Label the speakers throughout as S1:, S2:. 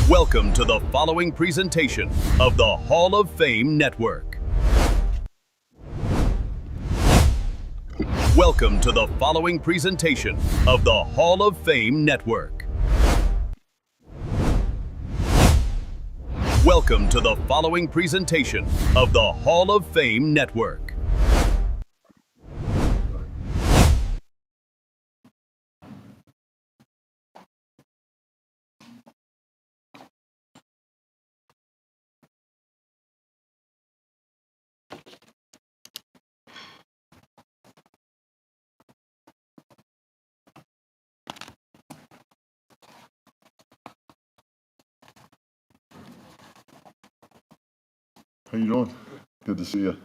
S1: Welcome to the following presentation of the Hall of Fame Network. Welcome to the following presentation of the Hall of Fame Network. Welcome to the following presentation of the Hall of Fame Network.
S2: How you doing? Good to see you.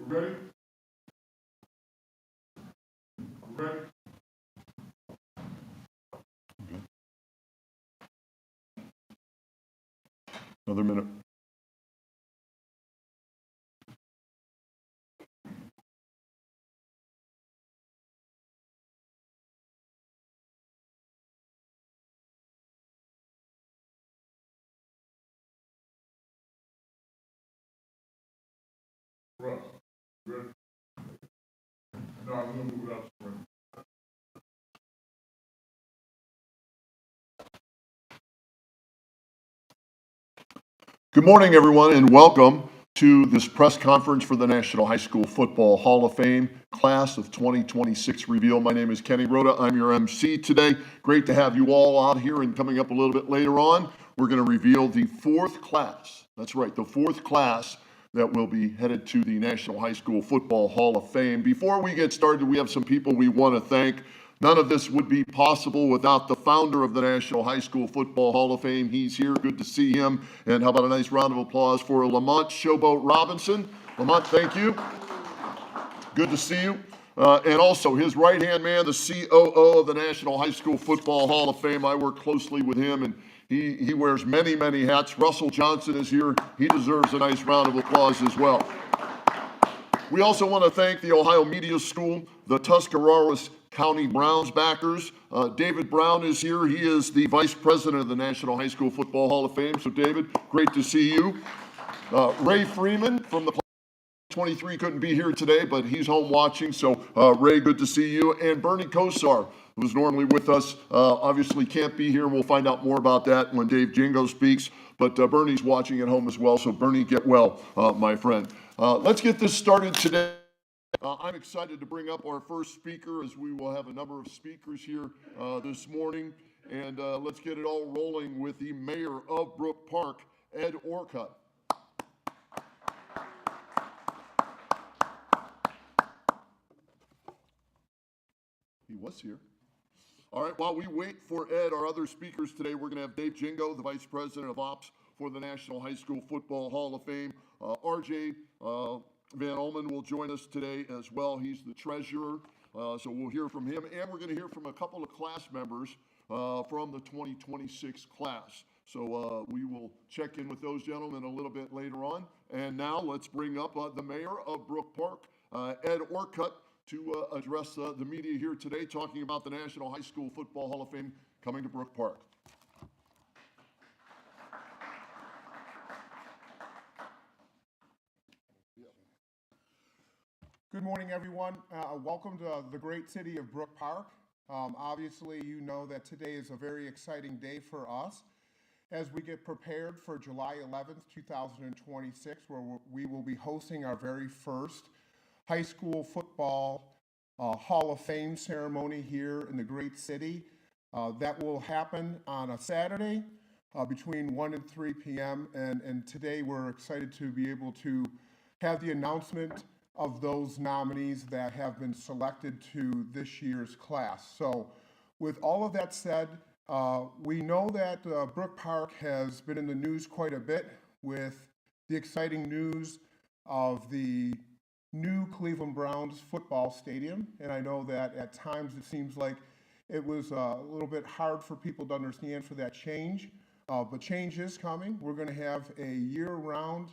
S2: Ready? Ready? Okay. Another minute. Russ, ready? No, I'm gonna move it up. Good morning, everyone, and welcome to this press conference for the National High School Football Hall of Fame Class of 2026 reveal. My name is Kenny Rhoda. I'm your MC today. Great to have you all out here, and coming up a little bit later on, we're going to reveal the fourth class. That's right, the fourth class that will be headed to the National High School Football Hall of Fame. Before we get started, we have some people we want to thank. None of this would be possible without the founder of the National High School Football Hall of Fame. He's here. Good to see him. And how about a nice round of applause for Lamont Showboat Robinson? Lamont, thank you. Good to see you. And also his right-hand man, the COO of the National High School Football Hall of Fame. I work closely with him, and he wears many, many hats. Russell Johnson is here. He deserves a nice round of applause as well. We also want to thank the Ohio Media School, the Tuscarawas County Browns backers. David Brown is here. He is the vice president of the National High School Football Hall of Fame. So, David, great to see you. Ray Freeman from the 23 couldn't be here today, but he's home watching. So, Ray, good to see you. And Bernie Kosar, who's normally with us, obviously can't be here. We'll find out more about that when Dave Jingo speaks. But Bernie's watching at home as well. So, Bernie, get well, my friend. Let's get this started today. I'm excited to bring up our first speaker, as we will have a number of speakers here this morning. And let's get it all rolling with the mayor of Brook Park, Ed Orcutt. he was here. All right, while we wait for Ed, our other speakers today, we're going to have Dave Jingo, the Vice President of Ops for the National High School Football Hall of Fame. RJ Van Olman will join us today as well. He's the treasurer, so we'll hear from him. And we're going to hear from a couple of class members from the 2026 class. So we will check in with those gentlemen a little bit later on. And now let's bring up the mayor of Brook Park, Ed Orcutt, to address the media here today, talking about the National High School Football Hall of Fame coming to Brook Park.
S3: Good morning, everyone. Welcome to the great city of Brook Park. Obviously, you know that today is a very exciting day for us as we get prepared for July 11th, 2026, where we will be hosting our very first high school football Hall of Fame ceremony here in the great city. That will happen on a Saturday between 1 and 3 p.m. And today we're excited to be able to have the announcement of those nominees that have been selected to this year's class. So with all of that said, we know that Brook Park has been in the news quite a bit with the exciting news of the new Cleveland Browns football stadium. And I know that at times it seems like it was a little bit hard for people to understand for that change, but change is coming. We're going to have a year-round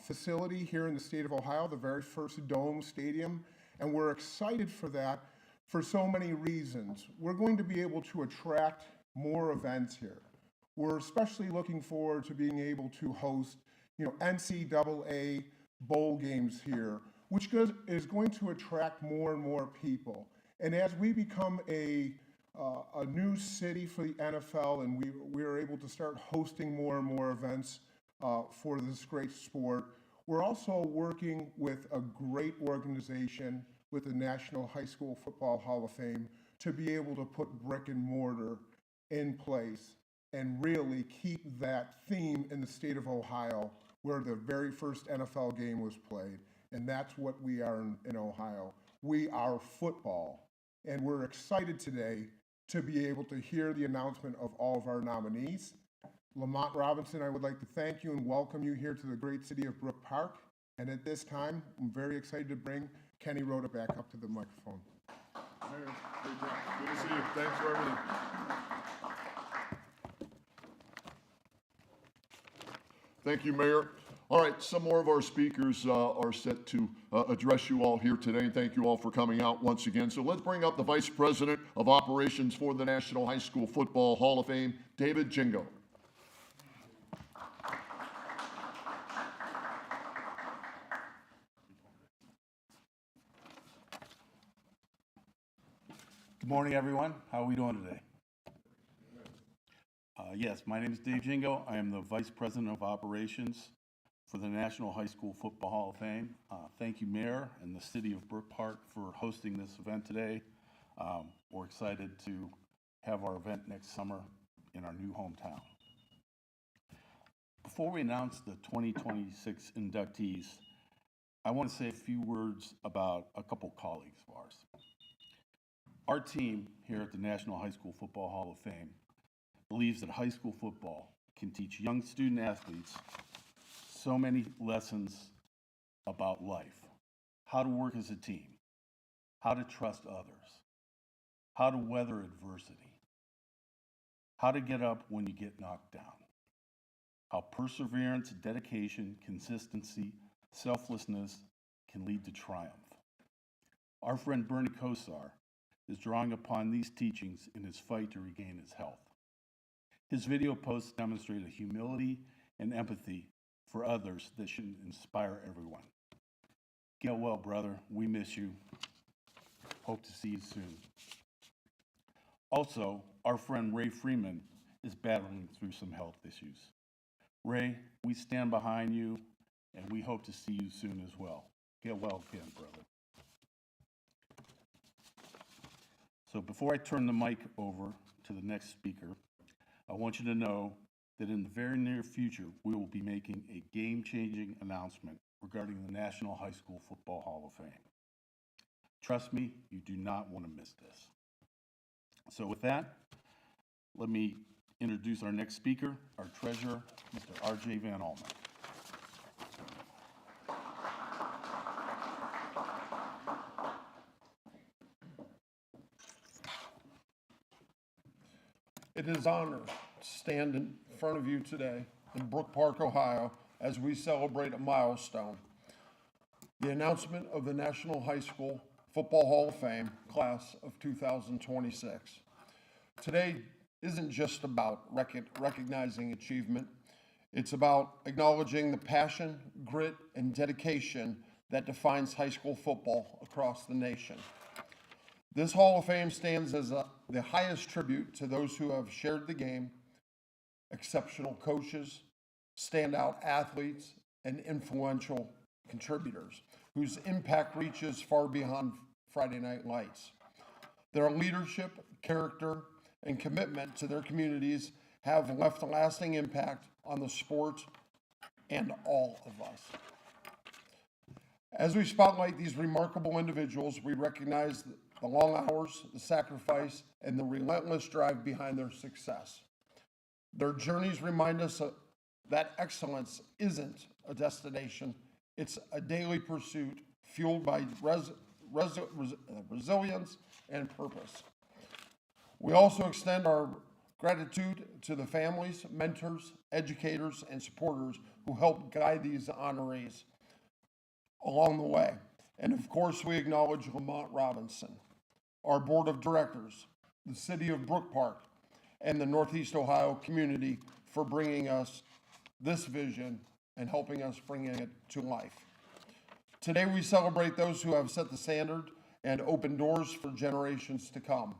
S3: facility here in the state of Ohio, the very first dome stadium, and we're excited for that for so many reasons. We're going to be able to attract more events here. We're especially looking forward to being able to host, NCAA bowl games here, which is going to attract more and more people. And as we become a new city for the NFL and we are able to start hosting more and more events for this great sport, we're also working with a great organization with the National High School Football Hall of Fame to be able to put brick and mortar in place and really keep that theme in the state of Ohio where the very first NFL game was played. And that's what we are in Ohio. We are football. And we're excited today to be able to hear the announcement of all of our nominees. Lamont Robinson, I would like to thank you and welcome you here to the great city of Brook Park. And at this time, I'm very excited to bring Kenny Rhoda back up to the microphone.
S2: Mayor, good to see you. Thanks for everything. Thank you, Mayor. All right, some more of our speakers are set to address you all here today. Thank you all for coming out once again. So let's bring up the Vice President of Operations for the National High School Football Hall of Fame, David Jingo.
S4: Good morning, everyone. How are we doing today? Yes, my name is Dave Jingo. I am the Vice President of Operations for the National High School Football Hall of Fame. Thank you, Mayor, and the City of Brook Park for hosting this event today. We're excited to have our event next summer in our new hometown. Before we announce the 2026 inductees, I want to say a few words about a couple colleagues of ours. Our team here at the National High School Football Hall of Fame believes that high school football can teach young student athletes so many lessons about life, how to work as a team, how to trust others, how to weather adversity, how to get up when you get knocked down, how perseverance, dedication, consistency, selflessness can lead to triumph. Our friend Bernie Kosar is drawing upon these teachings in his fight to regain his health. His video posts demonstrate a humility and empathy for others that should inspire everyone. Get well, brother. We miss you. Hope to see you soon. Also, our friend Ray Freeman is battling through some health issues. Ray, we stand behind you, and we hope to see you soon as well. Get well again, brother. So before I turn the mic over to the next speaker, I want you to know that in the very near future, we will be making a game-changing announcement regarding the National High School Football Hall of Fame. Trust me, you do not want to miss this. So with that, let me introduce our next speaker, our treasurer, Mr. R.J. Van Allman.
S5: It is an honor to stand in front of you today in Brook Park, Ohio, as we celebrate a milestone, the announcement of the National High School Football Hall of Fame class of 2026. Today isn't just about recognizing achievement, it's about acknowledging the passion, grit, and dedication that defines high school football across the nation. This Hall of Fame stands as the highest tribute to those who have shared the game, exceptional coaches, standout athletes, and influential contributors whose impact reaches far beyond Friday Night Lights. Their leadership, character, and commitment to their communities have left a lasting impact on the sport and all of us. As we spotlight these remarkable individuals, we recognize the long hours, the sacrifice, and the relentless drive behind their success. Their journeys remind us that excellence isn't a destination, it's a daily pursuit fueled by resilience and purpose. We also extend our gratitude to the families, mentors, educators, and supporters who helped guide these honorees along the way. And of course, we acknowledge Lamont Robinson, our board of directors, the city of Brook Park, and the Northeast Ohio community for bringing us this vision and helping us bring it to life. Today, we celebrate those who have set the standard and opened doors for generations to come.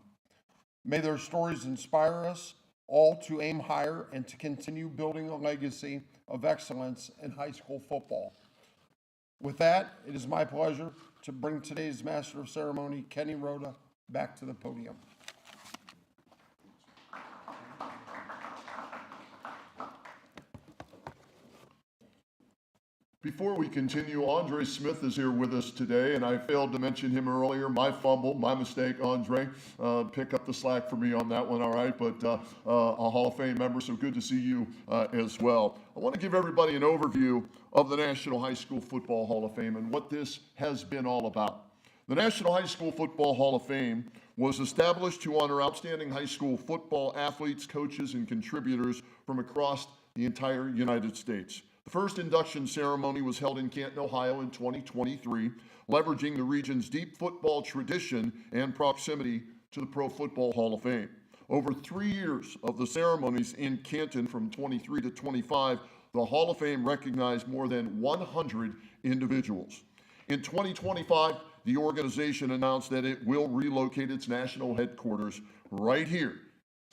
S5: May their stories inspire us all to aim higher and to continue building a legacy of excellence in high school football. With that, it is my pleasure to bring today's Master of Ceremony, Kenny Rhoda, back to the podium.
S2: Before we continue, Andre Smith is here with us today, and I failed to mention him earlier. My fumble, my mistake, Andre. Pick up the slack for me on that one, all right? But a Hall of Fame member, so good to see you as well. I want to give everybody an overview of the National High School Football Hall of Fame and what this has been all about. The National High School Football Hall of Fame was established to honor outstanding high school football athletes, coaches, and contributors from across the entire United States. The first induction ceremony was held in Canton, Ohio in 2023, leveraging the region's deep football tradition and proximity to the Pro Football Hall of Fame. Over 3 years of the ceremonies in Canton from 23 to 25, the Hall of Fame recognized more than 100 individuals. In 2025, the organization announced that it will relocate its national headquarters right here,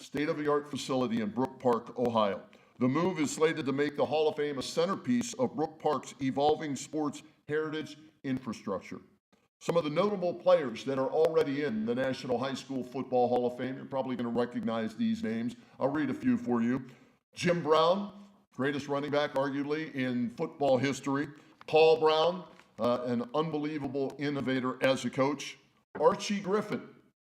S2: state-of-the-art facility in Brook Park, Ohio. The move is slated to make the Hall of Fame a centerpiece of Brook Park's evolving sports heritage infrastructure. Some of the notable players that are already in the National High School Football Hall of Fame, you're probably going to recognize these names. I'll read a few for you. Jim Brown, greatest running back arguably in football history. Paul Brown, an unbelievable innovator as a coach. Archie Griffin,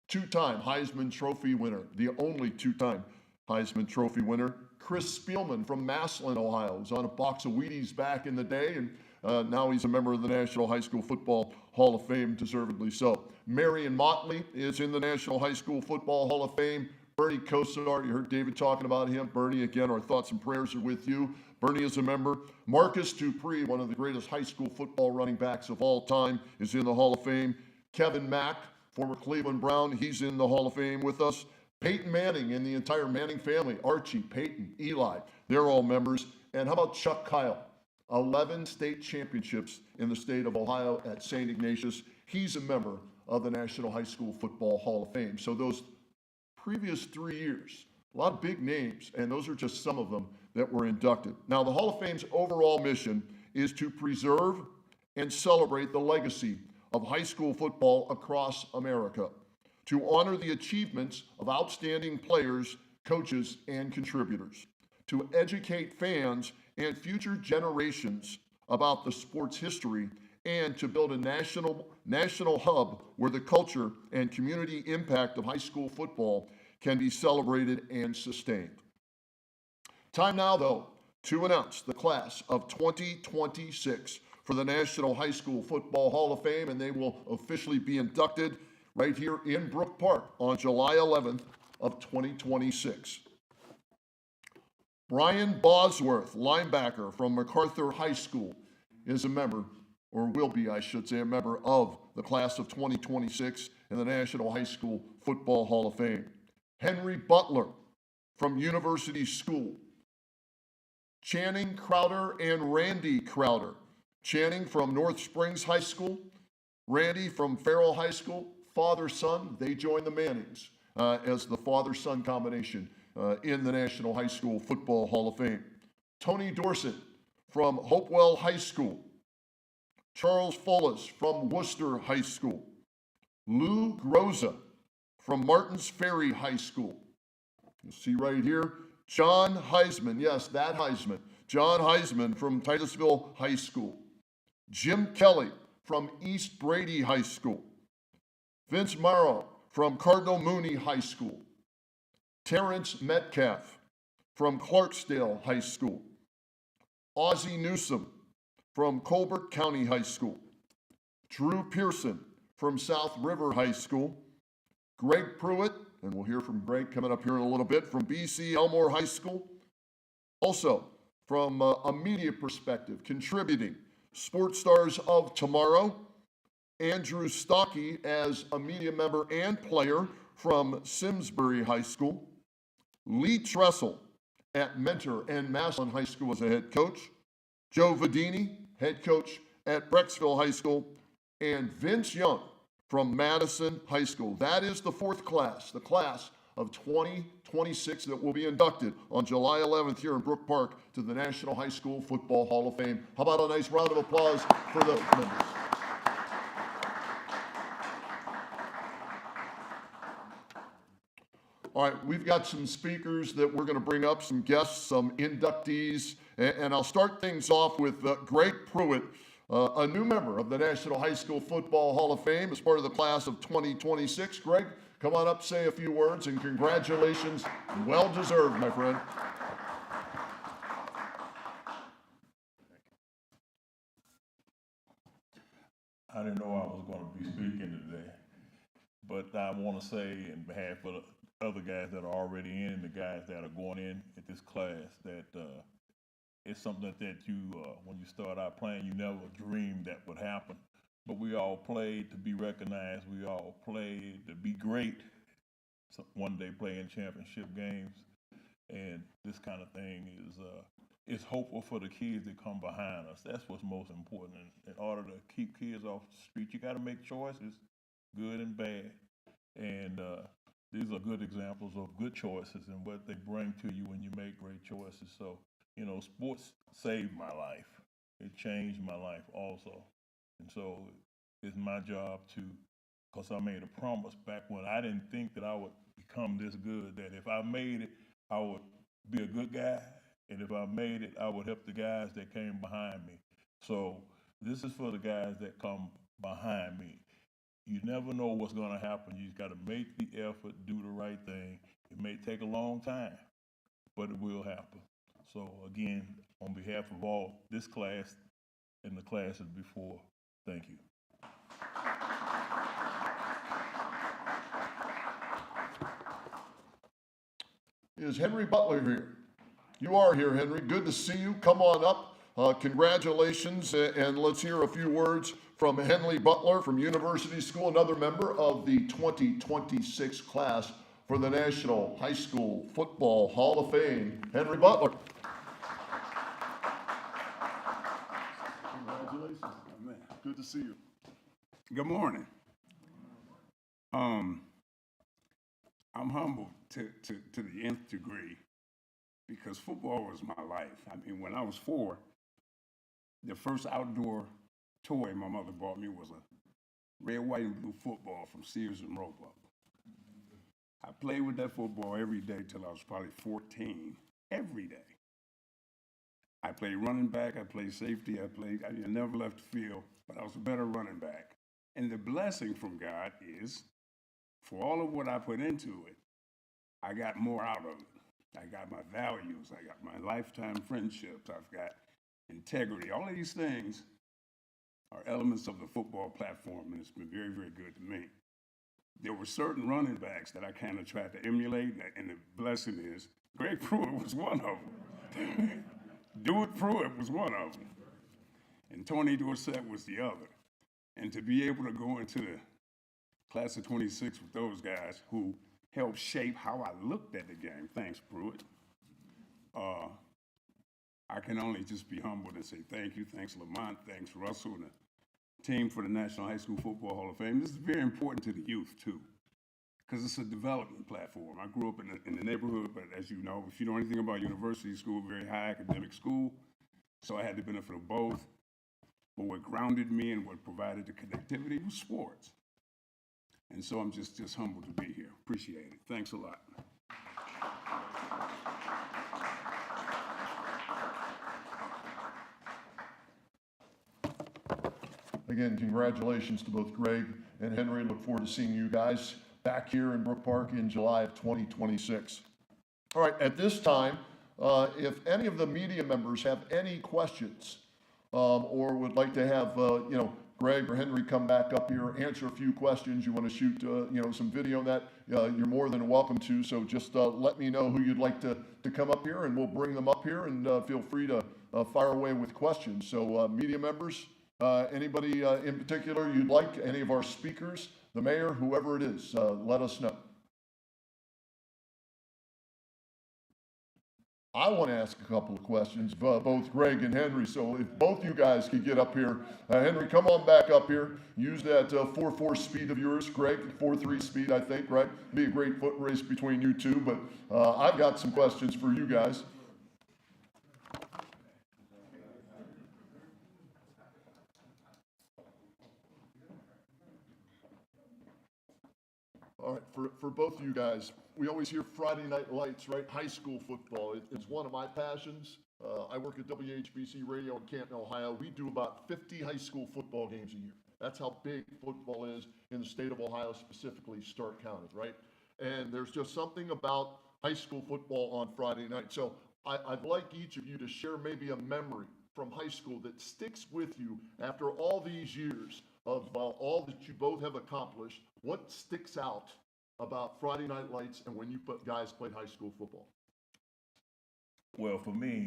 S2: two-time Heisman Trophy winner, the only two-time Heisman Trophy winner. Chris Spielman from Massillon, Ohio, was on a box of Wheaties back in the day, and now he's a member of the National High School Football Hall of Fame, deservedly so. Marion Motley is in the National High School Football Hall of Fame. Bernie Kosar, you heard David talking about him. Bernie, again, our thoughts and prayers are with you. Bernie is a member. Marcus Dupree, one of the greatest high school football running backs of all time, is in the Hall of Fame. Kevin Mack, former Cleveland Brown, he's in the Hall of Fame with us. Peyton Manning and the entire Manning family, Archie, Peyton, Eli, they're all members. And how about Chuck Kyle? 11 state championships in the state of Ohio at St. Ignatius. He's a member of the National High School Football Hall of Fame. So those previous 3 years, a lot of big names, and those are just some of them that were inducted. Now, the Hall of Fame's overall mission is to preserve and celebrate the legacy of high school football across America, to honor the achievements of outstanding players, coaches, and contributors, to educate fans and future generations about the sport's history and to build a national hub where the culture and community impact of high school football can be celebrated and sustained. Time now, though, to announce the class of 2026 for the National High School Football Hall of Fame, and they will officially be inducted right here in Brook Park on July 11th of 2026. Brian Bosworth, linebacker from MacArthur High School, is a member, or will be, I should say, a member of the class of 2026 in the National High School Football Hall of Fame. Henry Butler from University School. Channing Crowder and Randy Crowder. Channing from North Springs High School. Randy from Farrell High School. Father-son, they join the Mannings as the father-son combination in the National High School Football Hall of Fame. Tony Dorsett from Hopewell High School. Charles Fullis from Worcester High School. Lou Groza from Martins Ferry High School. You see right here, John Heisman, yes, that Heisman. John Heisman from Titusville High School. Jim Kelly from East Brady High School. Vince Morrow from Cardinal Mooney High School. Terrence Metcalf from Clarksdale High School. Ozzie Newsom from Colbert County High School. Drew Pearson from South River High School. Greg Pruitt, and we'll hear from Greg coming up here in a little bit, from BC Elmore High School. Also, from a media perspective, contributing, Sports Stars of Tomorrow, Andrew Stockey as a media member and player from Simsbury High School. Lee Tressel at Mentor and Massillon High School as a head coach. Joe Vadini, head coach at Brecksville High School. And Vince Young from Madison High School. That is the fourth class, the class of 2026 that will be inducted on July 11th here in Brook Park to the National High School Football Hall of Fame. How about a nice round of applause for those members? All right, we've got some speakers that we're going to bring up, some guests, some inductees, and I'll start things off with Greg Pruitt, a new member of the National High School Football Hall of Fame as part of the class of 2026. Greg, come on up, say a few words, and congratulations. Well deserved, my friend.
S6: I didn't know I was going to be speaking today, but I want to say in behalf of the other guys that are already in and the guys that are going in at this class that it's something that you, when you start out playing, you never dreamed that would happen. But we all played to be recognized. We all played to be great. So one day playing championship games. And this kind of thing is hopeful for the kids that come behind us. That's what's most important. In order to keep kids off the street, you got to make choices, good and bad. And these are good examples of good choices and what they bring to you when you make great choices. So, you know, sports saved my life. It changed my life also. And so it's my job to, because I made a promise back when I didn't think that I would become this good, that if I made it, I would be a good guy. And if I made it, I would help the guys that came behind me. So this is for the guys that come behind me. You never know what's going to happen. You just got to make the effort, do the right thing. It may take a long time, but it will happen. So again, on behalf of all this class and the classes before, thank you.
S2: Is Henry Butler here? You are here, Henry. Good to see you. Come on up. Congratulations, and let's hear a few words from Henry Butler from University School, another member of the 2026 class for the National High School Football Hall of Fame. Henry Butler.
S7: Congratulations, man.
S2: Good to see you.
S7: Good morning. I'm humbled to the nth degree because football was my life. I mean, when I was 4, the first outdoor toy my mother bought me was a red, white, and blue football from Sears and Roebuck. I played with that football every day till I was probably 14, every day. I played running back, I played safety, I never left the field, but I was a better running back. And the blessing from God is, for all of what I put into it, I got more out of it. I got my values, I got my lifetime friendships, I've got integrity. All of these things are elements of the football platform, and it's been very, very good to me. There were certain running backs that I kind of tried to emulate, and the blessing is, Greg Pruitt was one of them. Dewitt Pruitt was one of them. And Tony Dorsett was the other. And to be able to go into the class of 26 with those guys who helped shape how I looked at the game, thanks, Pruitt, I can only just be humbled and say thank you. Thanks, Lamont. Thanks, Russell, and the team for the National High School Football Hall of Fame. This is very important to the youth, too, because it's a development platform. I grew up in the neighborhood, but as you know, if you know anything about university school, very high academic school, so I had the benefit of both. But what grounded me and what provided the connectivity was sports. And so I'm just humbled to be here. Appreciate it. Thanks a lot.
S2: Again, congratulations to both Greg and Henry. Look forward to seeing you guys back here in Brook Park in July of 2026. All right, at this time, if any of the media members have any questions or would like to have, Greg or Henry come back up here, answer a few questions, you want to shoot, some video on that, you're more than welcome to. So just let me know who you'd like to come up here, and we'll bring them up here, and feel free to fire away with questions. So media members, anybody in particular you'd like, any of our speakers, the mayor, whoever it is, let us know. I want to ask a couple of questions, both Greg and Henry, so if both you guys could get up here. Henry, come on back up here. Use that 4.4 speed of yours. Greg, 4.3 speed, I think, right? Be a great foot race between you two, but I've got some questions for you guys. All right, for both of you guys, we always hear Friday Night Lights, right? High school football. It's one of my passions. I work at WHBC Radio in Canton, Ohio. We do about 50 high school football games a year. That's how big football is in the state of Ohio, specifically Stark County, right? And there's just something about high school football on Friday night. So I'd like each of you to share maybe a memory from high school that sticks with you after all these years of all that you both have accomplished. What sticks out about Friday Night Lights and when you guys played high school football?
S6: Well, for me,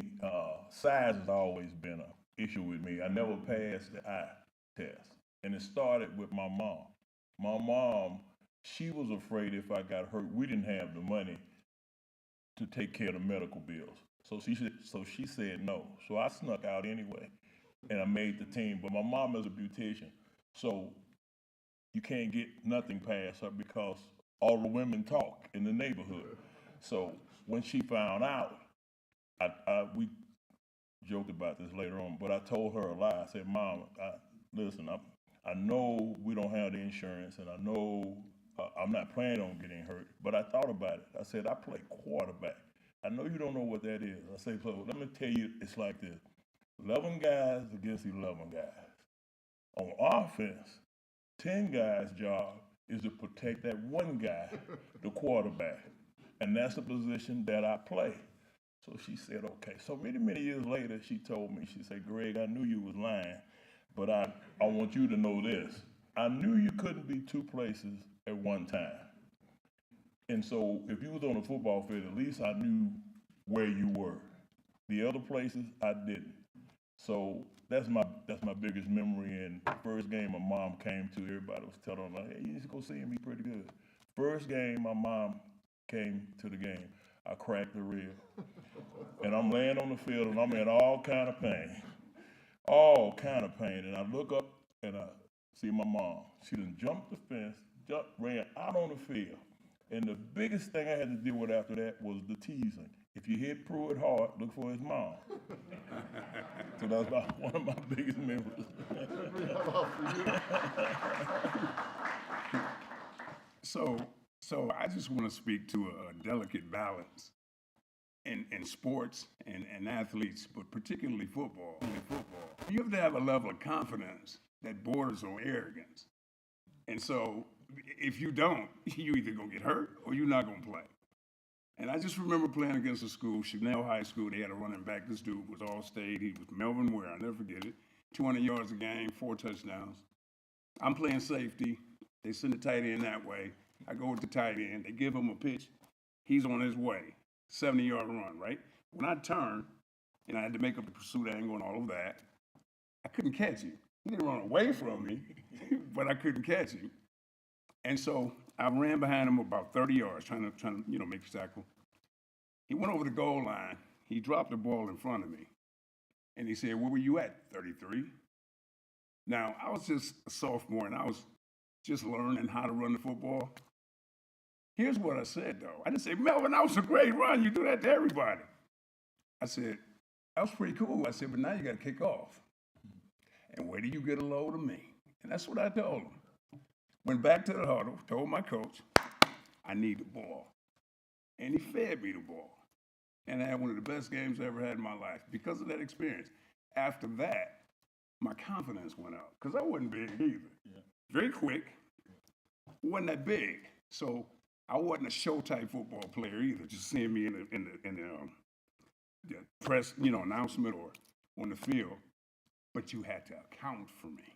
S6: size has always been an issue with me. I never passed the eye test. And it started with my mom. My mom, she was afraid if I got hurt, we didn't have the money to take care of the medical bills. So she said no. So I snuck out anyway, and I made the team. But my mom is a beautician, so you can't get nothing past her because all the women talk in the neighborhood. So when she found out, we joked about this later on, but I told her a lie. I said, Mom, listen, I know we don't have the insurance, and I know I'm not planning on getting hurt, but I thought about it. I said, I play quarterback. I know you don't know what that is. I said, so let me tell you, it's like this. 11 guys against 11 guys. On offense, 10 guys' job is to protect that one guy, the quarterback. And that's the position that I play. So she said, okay. So many years later, she told me, she said, Greg, I knew you was lying, but I want you to know this. I knew you couldn't be two places at one time. And so if you was on the football field, at least I knew where you were. The other places, I didn't. So that's my biggest memory. And the first game my mom came to, everybody was telling her, hey, you need to go see him, he's pretty good. First game my mom came to the game, I cracked the rib. And I'm laying on the field and I'm in all kind of pain. And I look up and I see my mom. She done jumped the fence, ran out on the field. And the biggest thing I had to deal with after that was the teasing. If you hit Pruitt hard, look for his mom. So that's one of my biggest memories.
S7: So I just want to speak to a delicate balance in sports and athletes, but particularly football. You have to have a level of confidence that borders on arrogance. And so if you don't, you either gonna get hurt or you're not gonna play. And I just remember playing against a school, Chanel High School. They had a running back. This dude was all-state. He was Melvin Ware. I'll never forget it. 200 yards a game, 4 touchdowns. I'm playing safety. They send the tight end that way. I go with the tight end. They give him a pitch. He's on his way. 70-yard run, right? When I turned, and I had to make up the pursuit angle and all of that, I couldn't catch him. He didn't run away from me, but I couldn't catch him. And so I ran behind him about 30 yards, trying to make the tackle. He went over the goal line. He dropped the ball in front of me. And he said, "Where were you at?" 33. Now, I was just a sophomore, and I was just learning how to run the football. Here's what I said, though. I didn't say, "Melvin, that was a great run. You do that to everybody." I said, "That was pretty cool." I said, "But now you got to kick off. And where do you get a load of me?" And that's what I told him. Went back to the huddle, told my coach, "I need the ball." And he fed me the ball. And I had one of the best games I ever had in my life because of that experience. After that, my confidence went up because I wasn't big either. Yeah. Very quick, wasn't that big. So I wasn't a show-type football player either, just seeing me in the press, announcement or on the field. But you had to account for me.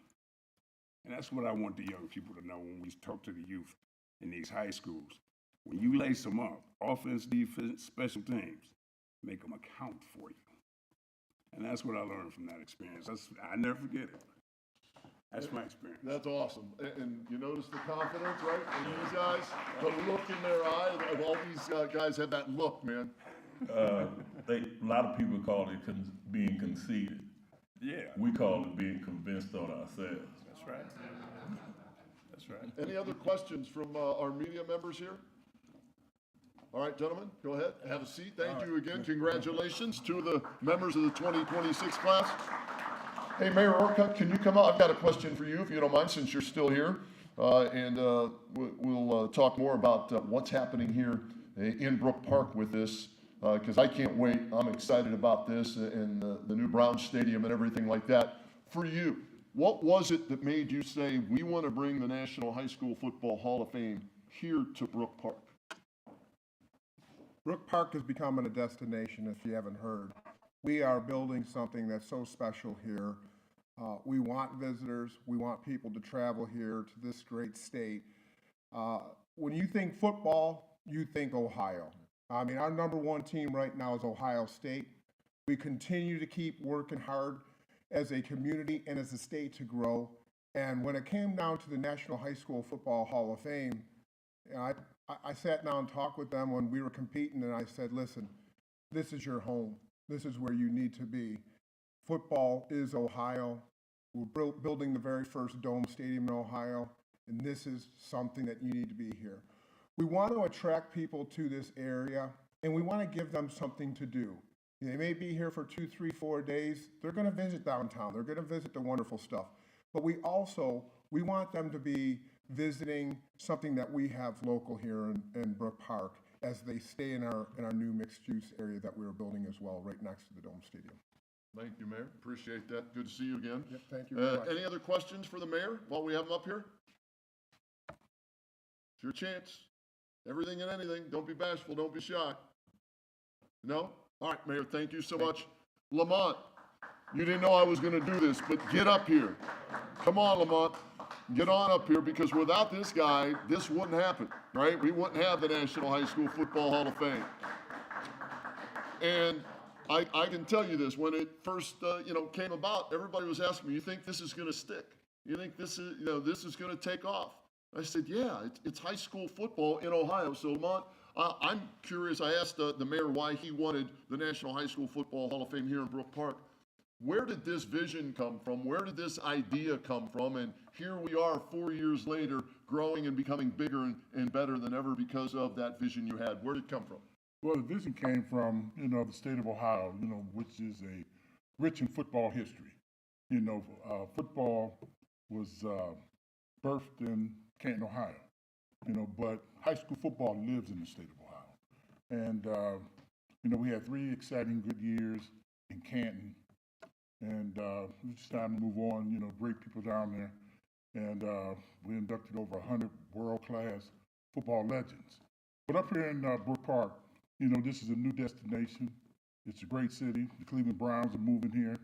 S7: And that's what I want the young people to know when we talk to the youth in these high schools. When you lace them up, offense, defense, special teams, make them account for you. And that's what I learned from that experience. I never forget it. That's my experience.
S2: That's awesome. And you notice the confidence, right? And these guys, the look in their eye, all these guys have that look, man.
S6: A lot of people call it being conceited.
S7: Yeah.
S6: We call it being convinced on ourselves.
S7: That's right. That's right.
S2: Any other questions from our media members here? All right, gentlemen, go ahead. Have a seat. Thank you again. Congratulations to the members of the 2026 class. Hey, Mayor Orcutt, can you come out? I've got a question for you, if you don't mind, since you're still here. We'll talk more about what's happening here in Brook Park with this, because I can't wait. I'm excited about this and the new Brown Stadium and everything like that. For you, what was it that made you say, we want to bring the National High School Football Hall of Fame here to Brook Park?
S3: Brook Park is becoming a destination, if you haven't heard. We are building something that's so special here. We want visitors. We want people to travel here to this great state. When you think football, you think Ohio. I mean, our number one team right now is Ohio State. We continue to keep working hard as a community and as a state to grow. And when it came down to the National High School Football Hall of Fame, I sat down and talked with them when we were competing, and I said, listen, this is your home. This is where you need to be. Football is Ohio. We're building the very first dome stadium in Ohio, and this is something that you need to be here. We want to attract people to this area, and we want to give them something to do. They may be here for 2, 3, 4 days. They're going to visit downtown. They're going to visit the wonderful stuff. But we want them to be visiting something that we have local here in Brook Park as they stay in our new mixed-use area that we are building as well, right next to the Dome Stadium.
S2: Thank you, Mayor. Appreciate that. Good to see you again.
S3: Yep, thank you very much.
S2: Any other questions for the mayor while we have him up here? It's your chance. Everything and anything. Don't be bashful. Don't be shy. No? All right, Mayor, thank you so much. Lamont, you didn't know I was going to do this, but get up here. Come on, Lamont. Get on up here, because without this guy, this wouldn't happen, right? We wouldn't have the National High School Football Hall of Fame. And I can tell you this, when it first came about, everybody was asking me, you think this is going to stick? You think this is going to take off? I said, yeah, it's high school football in Ohio. So, Lamont, I'm curious. I asked the mayor why he wanted the National High School Football Hall of Fame here in Brook Park. Where did this vision come from? Where did this idea come from? And here we are 4 years later, growing and becoming bigger and better than ever because of that vision you had. Where did it come from?
S8: Well, the vision came from, the state of Ohio, which is a rich in football history. Football was birthed in Canton, Ohio, but high school football lives in the state of Ohio. And You know, we had 3 exciting good years in Canton, and it's time to move on. You know, great people down there, and we inducted over 100 world-class football legends. But up here in Brook Park, you know, this is a new destination. It's a great city. The Cleveland Browns are moving here.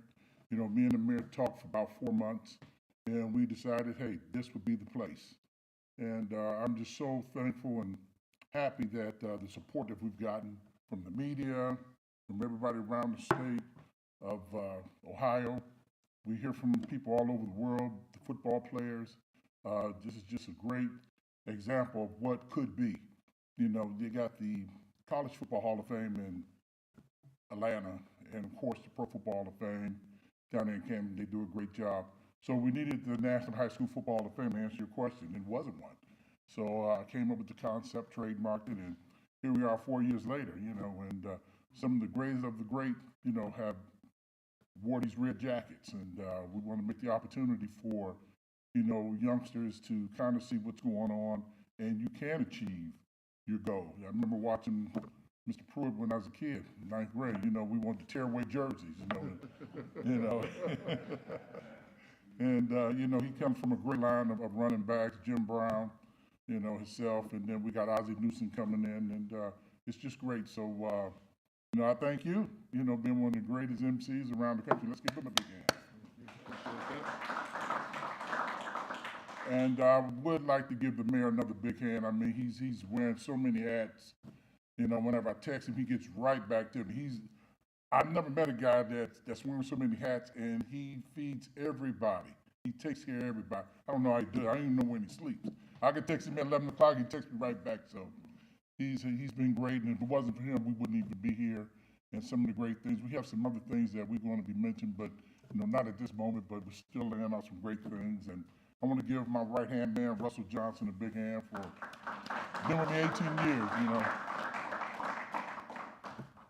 S8: You know, me and the mayor talked for about 4 months, and we decided, hey, this would be the place. And I'm just so thankful and happy that the support that we've gotten from the media, from everybody around the state of Ohio. We hear from people all over the world, the football players. This is just a great example of what could be. You know, you got the College Football Hall of Fame in Atlanta, and of course the Pro Football Hall of Fame down there in Camden. They do a great job. So we needed the National High School Football Hall of Fame to answer your question. It wasn't one. So I came up with the concept, trademarked it, and here we are 4 years later, you know, and some of the greatest of the great, you know, have wore these red jackets, and we want to make the opportunity for, you know, youngsters to kind of see what's going on, and you can achieve your goal. I remember watching Mr. Pruitt when I was a kid, in 9th grade. You know, we wanted to tear away jerseys, you know. And, you know, he comes from a great line of running backs, Jim Brown, you know, himself, and then we got Ozzie Newsome coming in, and it's just great. So, you know, I thank you, you know, being one of the greatest MCs around the country. Let's give him a big hand. And I would like to give the mayor another big hand. I mean, he's wearing so many hats. You know, whenever I text him, he gets right back to me. I've never met a guy that's wearing so many hats, and he feeds everybody. He takes care of everybody. I don't know how he does it. I don't even know when he sleeps. I could text him at 11 o'clock, he texts me right back. So he's been great, and if it wasn't for him, we wouldn't even be here. And some of the great things, we have some other things that we're going to be mentioned, but you know, not at this moment, but we're still laying out some great things. And I want to give my right-hand man, Russell Johnson, a big hand for been with me 18 years, you know.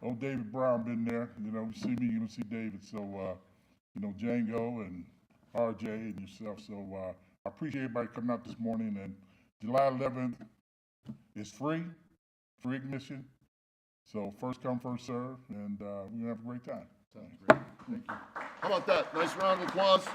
S8: Old David Brown been there, you know, you see me, you don't see David. So, you know, Django and RJ and yourself. So I appreciate everybody coming out this morning. And July 11th is free admission. So first come, first serve, and we're gonna have a great time. Thank you.
S2: How about that? Nice round of applause.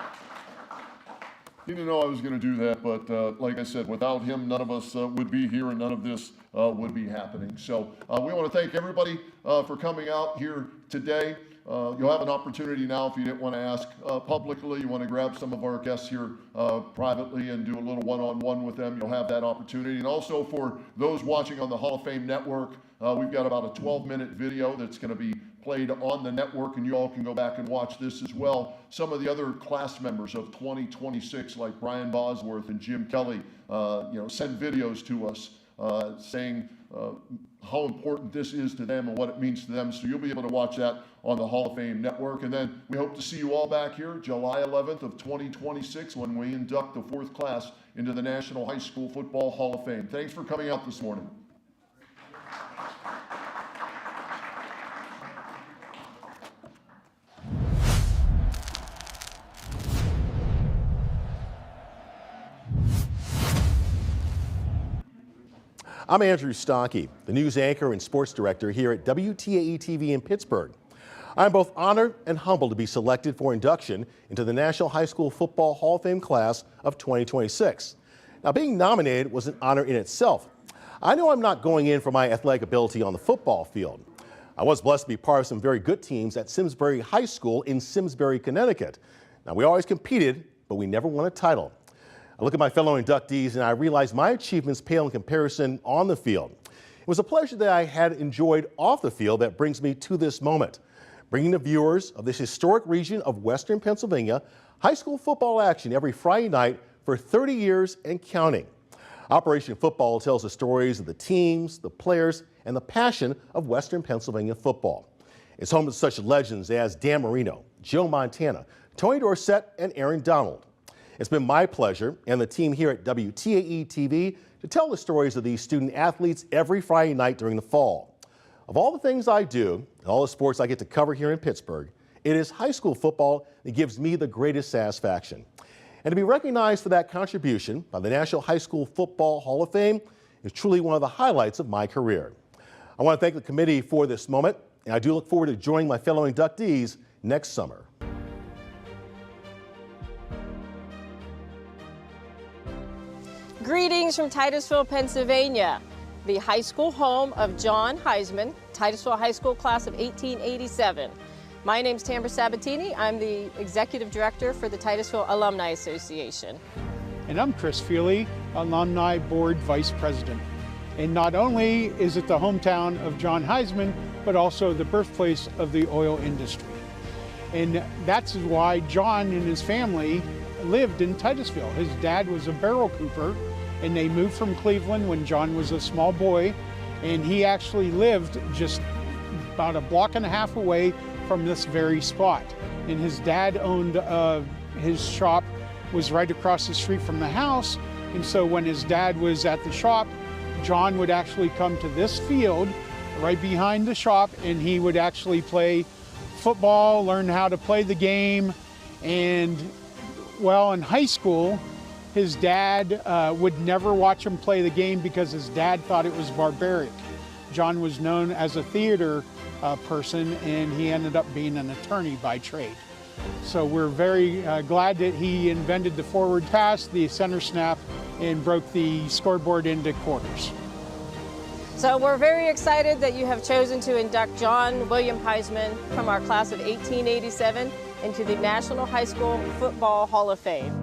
S2: He didn't know I was going to do that, but like I said, without him, none of us would be here, and none of this would be happening. So we want to thank everybody for coming out here today. You'll have an opportunity now, if you didn't want to ask publicly, you want to grab some of our guests here privately and do a little one-on-one with them, you'll have that opportunity. And also for those watching on the Hall of Fame Network, we've got about a 12-minute video that's going to be played on the network, and you all can go back and watch this as well. Some of the other class members of 2026, like Brian Bosworth and Jim Kelly, you know, send videos to us saying how important this is to them and what it means to them. So you'll be able to watch that on the Hall of Fame Network. And then we hope to see you all back here July 11th of 2026 when we induct the 4th class into the National High School Football Hall of Fame. Thanks for coming out this morning.
S9: I'm Andrew Stonkey, the news anchor and sports director here at WTAE-TV in Pittsburgh. I'm both honored and humbled to be selected for induction into the National High School Football Hall of Fame class of 2026. Now, being nominated was an honor in itself. I know I'm not going in for my athletic ability on the football field. I was blessed to be part of some very good teams at Simsbury High School in Simsbury, Connecticut. Now, we always competed, but we never won a title. I look at my fellow inductees and I realize my achievements pale in comparison on the field. It was a pleasure that I had enjoyed off the field that brings me to this moment, bringing the viewers of this historic region of Western Pennsylvania high school football action every Friday night for 30 years and counting. Operation Football tells the stories of the teams, the players, and the passion of Western Pennsylvania football. It's home to such legends as Dan Marino, Joe Montana, Tony Dorsett, and Aaron Donald. It's been my pleasure and the team here at WTAE-TV to tell the stories of these student athletes every Friday night during the fall. Of all the things I do and all the sports I get to cover here in Pittsburgh, it is high school football that gives me the greatest satisfaction. And to be recognized for that contribution by the National High School Football Hall of Fame is truly one of the highlights of my career. I want to thank the committee for this moment and I do look forward to joining my fellow inductees next summer.
S10: Greetings from Titusville, Pennsylvania, the high school home of John Heisman, Titusville High School class of 1887. My name's Tamara Sabatini. I'm the Executive Director for the Titusville Alumni Association.
S11: And I'm Chris Feely, Alumni Board Vice President. And not only is it the hometown of John Heisman, but also the birthplace of the oil industry. And that's why John and his family lived in Titusville. His dad was a barrel cooper, and they moved from Cleveland when John was a small boy, and he actually lived just about a block and a half away from this very spot. And his dad owned, his shop was right across the street from the house, and so when his dad was at the shop, John would actually come to this field right behind the shop, and he would actually play football, learn how to play the game. And well, in high school, his dad would never watch him play the game because his dad thought it was barbaric. John was known as a theater person, and he ended up being an attorney by trade. So we're very glad that he invented the forward pass, the center snap, and broke the scoreboard into quarters.
S10: So we're very excited that you have chosen to induct John William Heisman from our class of 1887 into the National High School Football Hall of Fame.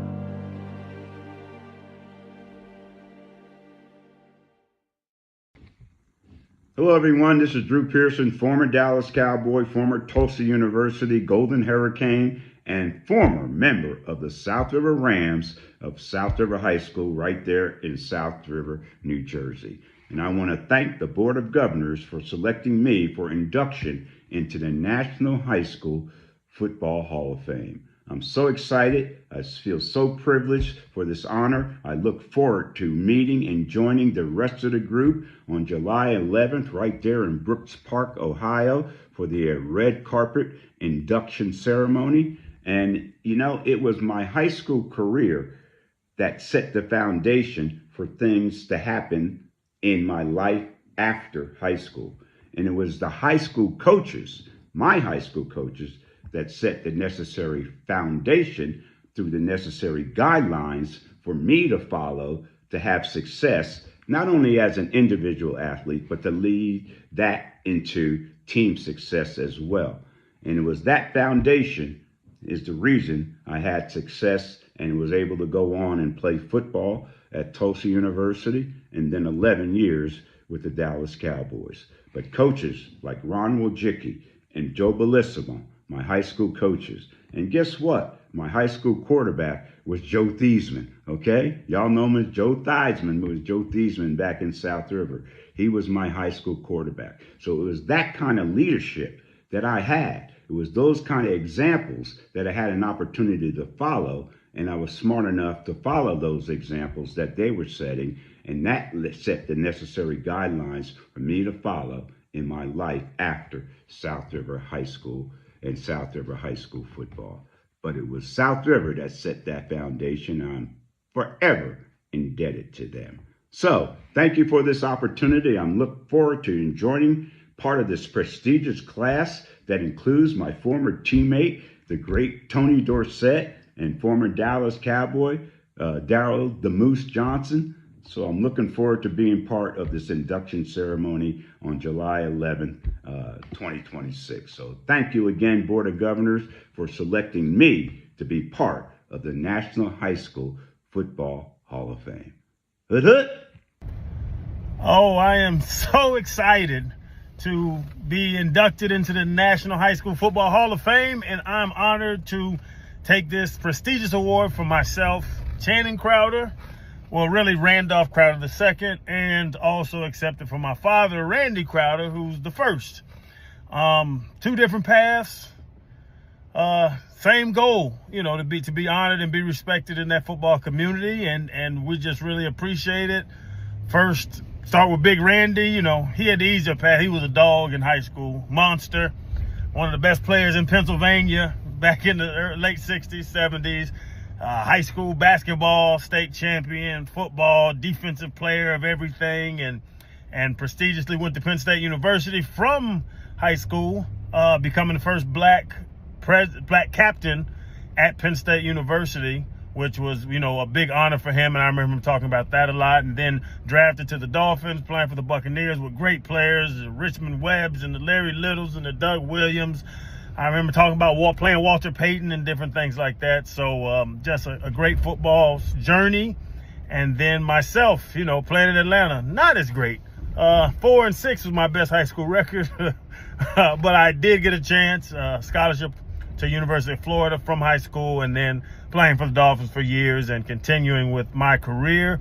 S12: Hello everyone, this is Drew Pearson, former Dallas Cowboy, former Tulsa University Golden Hurricane, and former member of the South River Rams of South River High School right there in South River, New Jersey. And I want to thank the Board of Governors for selecting me for induction into the National High School Football Hall of Fame. I'm so excited. I feel so privileged for this honor. I look forward to meeting and joining the rest of the group on July 11th right there in Brooks Park, Ohio for the red carpet induction ceremony. And you know, it was my high school career that set the foundation for things to happen in my life after high school. And it was the high school coaches, my high school coaches, that set the necessary foundation through the necessary guidelines for me to follow to have success, not only as an individual athlete, but to lead that into team success as well. And it was that foundation is the reason I had success and was able to go on and play football at Tulsa University, and then 11 years with the Dallas Cowboys. But coaches like Ron Wojcicki and Joe Bellissimo, my high school coaches. And guess what? My high school quarterback was Joe Theismann, okay? Y'all know him as Joe Theismann, but it was Joe Theismann back in South River. He was my high school quarterback. So it was that kind of leadership that I had. It was those kind of examples that I had an opportunity to follow, and I was smart enough to follow those examples that they were setting, and that set the necessary guidelines for me to follow in my life after South River High School and South River High School football. But it was South River that set that foundation. I'm forever indebted to them. So thank you for this opportunity. I'm looking forward to joining part of this prestigious class that includes my former teammate, the great Tony Dorsett, and former Dallas Cowboy, Darryl the Moose Johnson. So I'm looking forward to being part of this induction ceremony on July 11th, 2026. So thank you again, Board of Governors, for selecting me to be part of the National High School Football Hall of Fame. Hood hood!
S13: Oh, I am so excited to be inducted into the National High School Football Hall of Fame, and I'm honored to take this prestigious award for myself, Channing Crowder, well, really Randolph Crowder II, and also accept it from my father, Randy Crowder, who's the first. Two different paths, same goal, you know, to be honored and be respected in that football community, and we just really appreciate it. First, start with Big Randy. You know, he had the easier path. He was a dog in high school, monster, one of the best players in Pennsylvania back in the late 60s, 70s. High school basketball, state champion, football, defensive player of everything, and prestigiously went to Penn State University. From High School, becoming the first black captain at Penn State University, which was, a big honor for him. And I remember him talking about that a lot. And then drafted to the Dolphins, playing for the Buccaneers with great players, the Richmond Webbs and the Larry Littles and the Doug Williams. I remember talking about playing Walter Payton and different things like that. So just a great football journey. And then myself, playing in Atlanta, not as great. 4-6 was my best high school record. But I did get a chance, scholarship to University of Florida from high school, and then playing for the Dolphins for years and continuing with my career.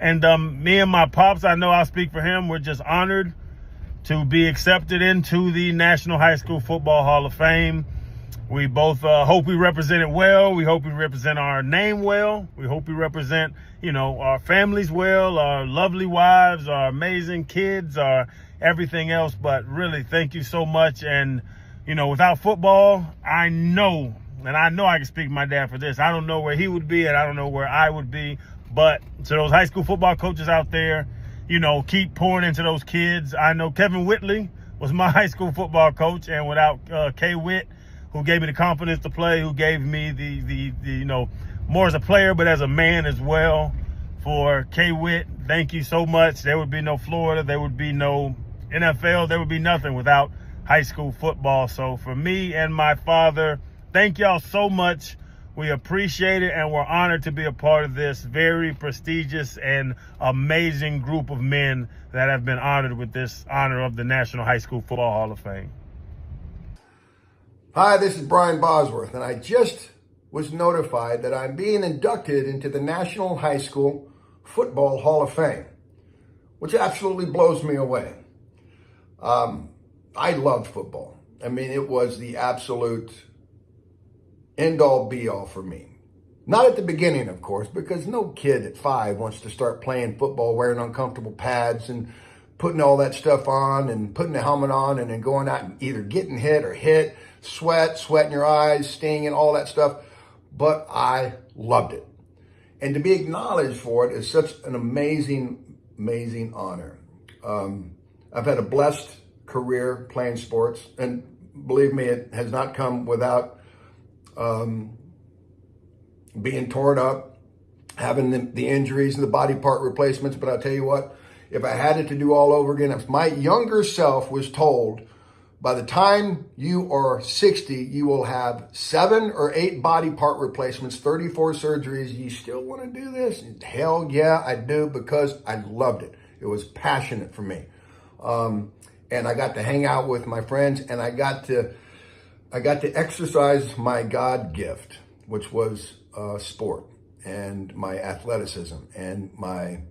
S13: And me and my pops, I know I'll speak for him, we're just honored to be accepted into the National High School Football Hall of Fame. We both hope we represent it well. We hope we represent our name well. We hope we represent, our families well, our lovely wives, our amazing kids, our everything else. But really, thank you so much. And, without football, I know I can speak to my dad for this. I don't know where he would be, and I don't know where I would be. But to those high school football coaches out there, keep pouring into those kids. I know Kevin Whitley was my high school football coach, and without K. Witt, who gave me the confidence to play, who gave me the more as a player, but as a man as well. For K. Witt, thank you so much. There would be no Florida, there would be no NFL, there would be nothing without high school football. So for me and my father, thank y'all so much. We appreciate it, and we're honored to be a part of this very prestigious and amazing group of men that have been honored with this honor of the National High School Football Hall of Fame.
S14: Hi, this is Brian Bosworth, and I just was notified that I'm being inducted into the National High School Football Hall of Fame, which absolutely blows me away. I loved football. I mean, it was the absolute end-all, be-all for me. Not at the beginning, of course, because no kid at 5 wants to start playing football wearing uncomfortable pads and putting all that stuff on and putting the helmet on and then going out and either getting hit or hit, sweat in your eyes, stinging, all that stuff. But I loved it. And to be acknowledged for it is such an amazing, amazing honor. I've had a blessed career playing sports, and believe me, it has not come without being torn up, having the injuries and the body part replacements. But I'll tell you what, if I had it to do all over again, if my younger self was told, by the time you are 60, you will have 7 or 8 body part replacements, 34 surgeries, you still want to do this? Hell yeah, I do, because I loved it. It was passionate for me. And I got to hang out with my friends, and I got to exercise my God gift, which was sport and my athleticism and my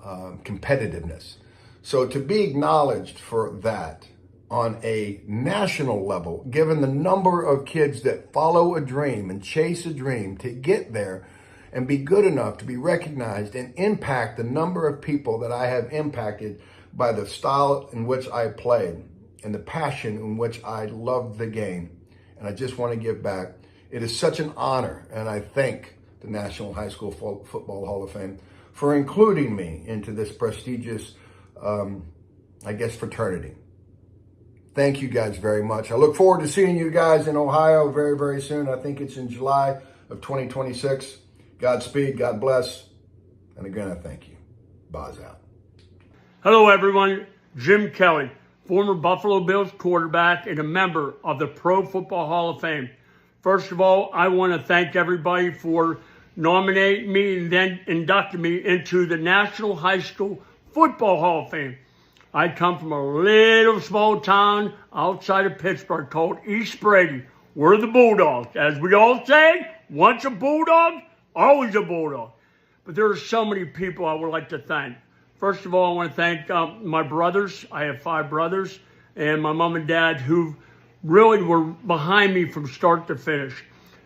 S14: competitiveness. So to be acknowledged for that on a national level, given the number of kids that follow a dream and chase a dream to get there and be good enough to be recognized and impact the number of people that I have impacted by the style in which I played and the passion in which I loved the game. And I just want to give back. It is such an honor, and I thank the National High School Football Hall of Fame for including me into this prestigious, fraternity. Thank you guys very much. I look forward to seeing you guys in Ohio very, very soon. I think it's in July of 2026. Godspeed, God bless. And again, I thank you. Boz out.
S15: Hello, everyone. Jim Kelly, former Buffalo Bills quarterback and a member of the Pro Football Hall of Fame. First of all, I want to thank everybody for nominating me and then inducting me into the National High School Football Hall of Fame. I come from a little small town outside of Pittsburgh called East Brady. We're the Bulldogs. As we all say, once a Bulldog, always a Bulldog. But there are so many people I would like to thank. First of all, I want to thank my brothers. I have 5 brothers, and my mom and dad, who really were behind me from start to finish.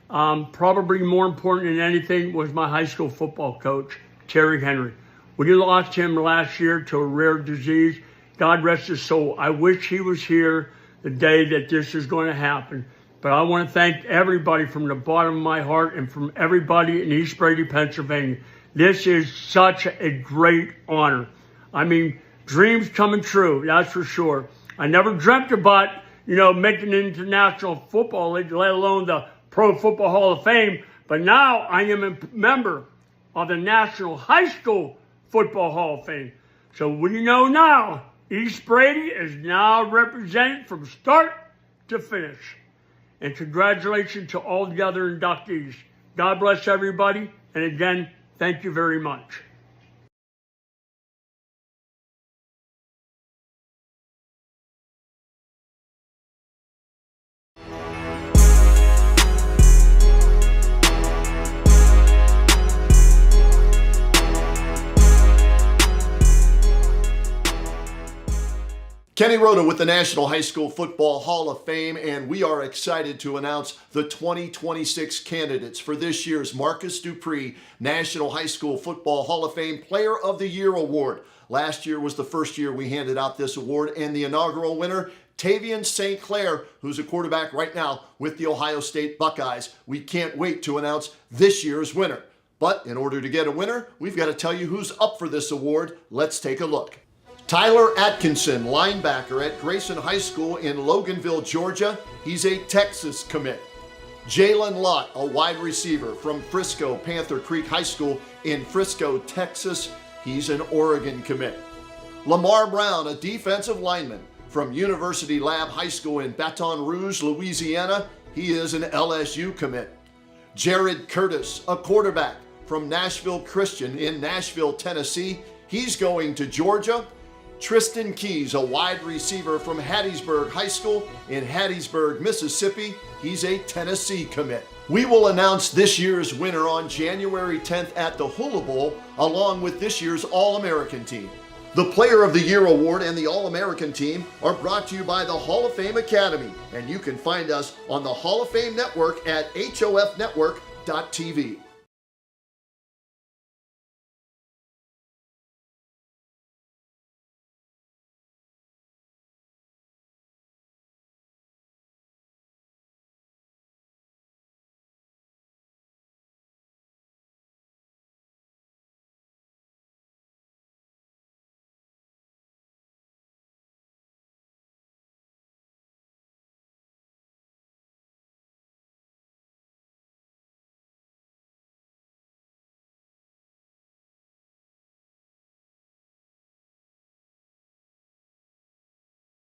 S15: Probably more important than anything was my high school football coach, Terry Henry. We lost him last year to a rare disease. God rest his soul. I wish he was here the day that this is going to happen. But I want to thank everybody from the bottom of my heart and from everybody in East Brady, Pennsylvania. This is such a great honor. I mean, dreams coming true, that's for sure. I never dreamt about making it into the National Football League, let alone the Pro Football Hall of Fame. But now I am a member of the National High School Football Hall of Fame. So we know now, East Brady is now represented from start to finish. And congratulations to all the other inductees. God bless everybody. And again, thank you very much.
S2: Kenny Rhoda with the National High School Football Hall of Fame, and we are excited to announce the 2026 candidates for this year's Marcus Dupree National High School Football Hall of Fame Player of the Year Award. Last year was the first year we handed out this award, and the inaugural winner, Tavian St. Clair, who's a quarterback right now with the Ohio State Buckeyes. We can't wait to announce this year's winner. But in order to get a winner, we've got to tell you who's up for this award. Let's take a look. Tyler Atkinson, linebacker at Grayson High School in Loganville, Georgia. He's a Texas commit. Jalen Lott, a wide receiver from Frisco Panther Creek High School in Frisco, Texas. He's an Oregon commit. Lamar Brown, a defensive lineman from University Lab High School in Baton Rouge, Louisiana. He is an LSU commit. Jared Curtis, a quarterback from Nashville Christian in Nashville, Tennessee. He's going to Georgia. Tristan Keys, a wide receiver from Hattiesburg High School in Hattiesburg, Mississippi. He's a Tennessee commit. We will announce this year's winner on January 10th at the Hula Bowl, along with this year's All-American team. The Player of the Year Award and the All-American team are brought to you by the Hall of Fame Academy, and you can find us on the Hall of Fame Network at hofnetwork.tv.